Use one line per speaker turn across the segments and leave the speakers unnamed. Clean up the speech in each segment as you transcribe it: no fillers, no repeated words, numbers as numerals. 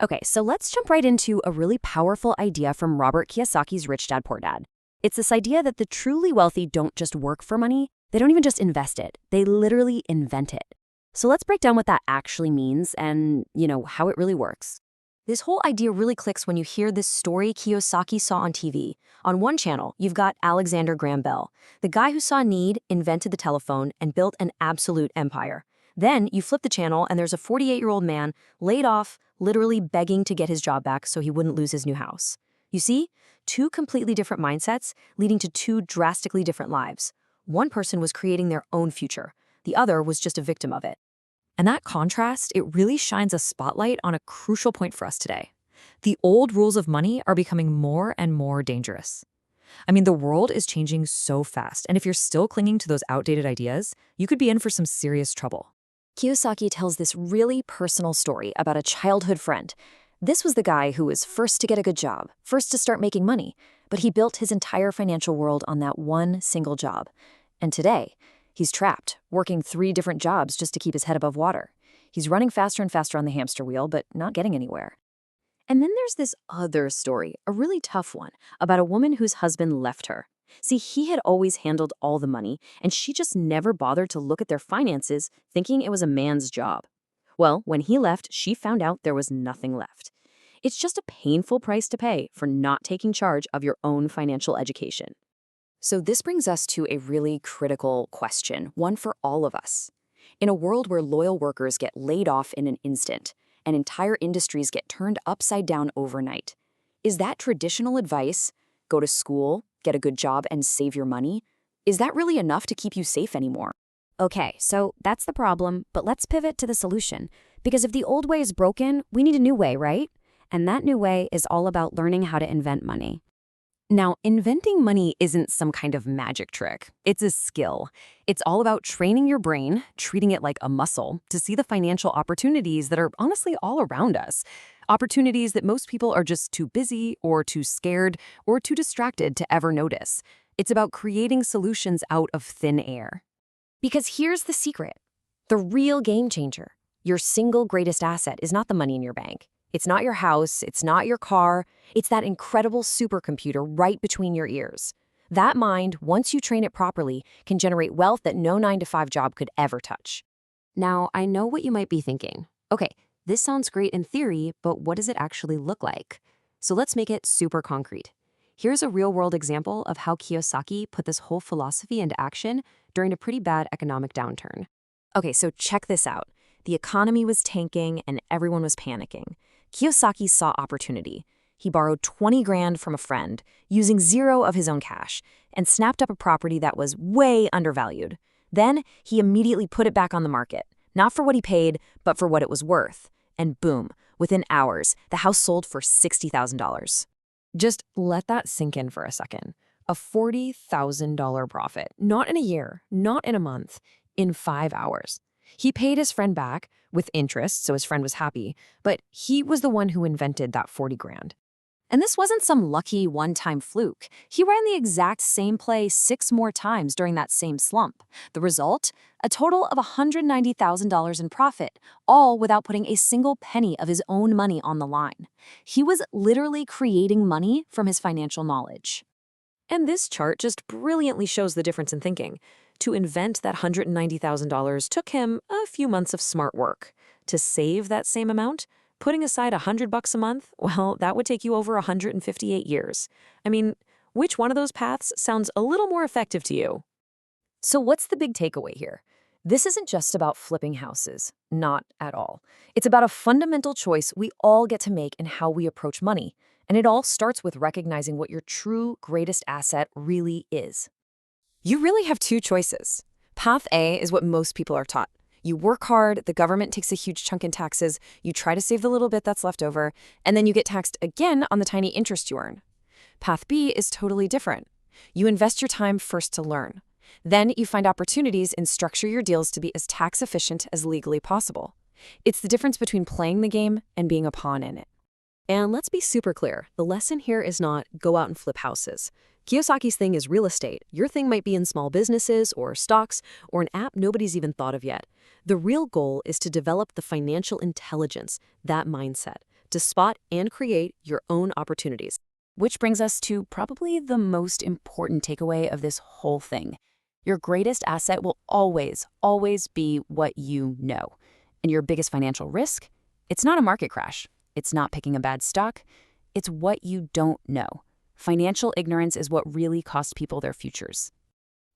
Okay, so let's jump right into a really powerful idea from Robert Kiyosaki's Rich Dad Poor Dad. It's this idea that the truly wealthy don't just work for money, they don't even just invest it, they literally invent it. So let's break down what that actually means and, how it really works. This whole idea really clicks when you hear this story Kiyosaki saw on TV. On one channel, you've got Alexander Graham Bell, the guy who saw need, invented the telephone, and built an absolute empire. Then you flip the channel and there's a 48-year-old man laid off, literally begging to get his job back so he wouldn't lose his new house. You see, two completely different mindsets leading to two drastically different lives. One person was creating their own future. The other was just a victim of it. And that contrast, it really shines a spotlight on a crucial point for us today. The old rules of money are becoming more and more dangerous. I mean, the world is changing so fast, and if you're still clinging to those outdated ideas, you could be in for some serious trouble. Kiyosaki tells this really personal story about a childhood friend. This was the guy who was first to get a good job, first to start making money, but he built his entire financial world on that one single job. And today, he's trapped, working 3 different jobs just to keep his head above water. He's running faster and faster on the hamster wheel, but not getting anywhere. And then there's this other story, a really tough one, about a woman whose husband left her. See, he had always handled all the money, and she just never bothered to look at their finances, thinking it was a man's job. Well, when he left, she found out there was nothing left. It's just a painful price to pay for not taking charge of your own financial education. So this brings us to a really critical question, one for all of us. In a world where loyal workers get laid off in an instant, and entire industries get turned upside down overnight, is that traditional advice, go to school, get a good job, and save your money, is that really enough to keep you safe anymore? Okay, so that's the problem, but let's pivot to the solution. Because if the old way is broken, we need a new way, right? And that new way is all about learning how to invent money. Now, inventing money isn't some kind of magic trick. It's a skill. It's all about training your brain, treating it like a muscle, to see the financial opportunities that are honestly all around us. Opportunities that most people are just too busy or too scared or too distracted to ever notice. It's about creating solutions out of thin air. Because here's the secret. The real game changer. Your single greatest asset is not the money in your bank. It's not your house, it's not your car, it's that incredible supercomputer right between your ears. That mind, once you train it properly, can generate wealth that no 9-to-5 job could ever touch. Now, I know what you might be thinking. Okay, this sounds great in theory, but what does it actually look like? So let's make it super concrete. Here's a real-world example of how Kiyosaki put this whole philosophy into action during a pretty bad economic downturn. Okay, so check this out. The economy was tanking and everyone was panicking. Kiyosaki saw opportunity. He borrowed 20 grand from a friend, using 0 of his own cash, and snapped up a property that was way undervalued. Then he immediately put it back on the market, not for what he paid, but for what it was worth. And boom, within hours, the house sold for $60,000. Just let that sink in for a second. A $40,000 profit, not in a year, not in a month, in 5 hours. He paid his friend back with interest, so his friend was happy, but he was the one who invented that 40 grand. And this wasn't some lucky one-time fluke. He ran the exact same play 6 more times during that same slump. The result? A total of $190,000 in profit, all without putting a single penny of his own money on the line. He was literally creating money from his financial knowledge. And this chart just brilliantly shows the difference in thinking. To invent that $190,000 took him a few months of smart work. To save that same amount, putting aside $100 a month, well, that would take you over 158 years. I mean, which one of those paths sounds a little more effective to you? So what's the big takeaway here? This isn't just about flipping houses. Not at all. It's about a fundamental choice we all get to make in how we approach money. And it all starts with recognizing what your true greatest asset really is. You really have 2 choices. Path A is what most people are taught. You work hard, the government takes a huge chunk in taxes, you try to save the little bit that's left over, and then you get taxed again on the tiny interest you earn. Path B is totally different. You invest your time first to learn. Then you find opportunities and structure your deals to be as tax efficient as legally possible. It's the difference between playing the game and being a pawn in it. And let's be super clear, the lesson here is not go out and flip houses. Kiyosaki's thing is real estate. Your thing might be in small businesses or stocks or an app nobody's even thought of yet. The real goal is to develop the financial intelligence, that mindset, to spot and create your own opportunities. Which brings us to probably the most important takeaway of this whole thing. Your greatest asset will always, always be what you know. And your biggest financial risk? It's not a market crash. It's not picking a bad stock. It's what you don't know. Financial ignorance is what really costs people their futures.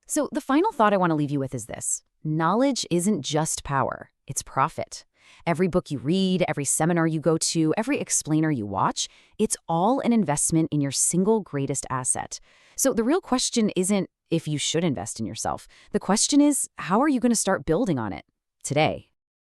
So the final thought I want to leave you with is this. Knowledge isn't just power, it's profit. Every book you read, every seminar you go to, every explainer you watch, it's all an investment in your single greatest asset. So the real question isn't if you should invest in yourself. The question is, how are you going to start building on it? Today.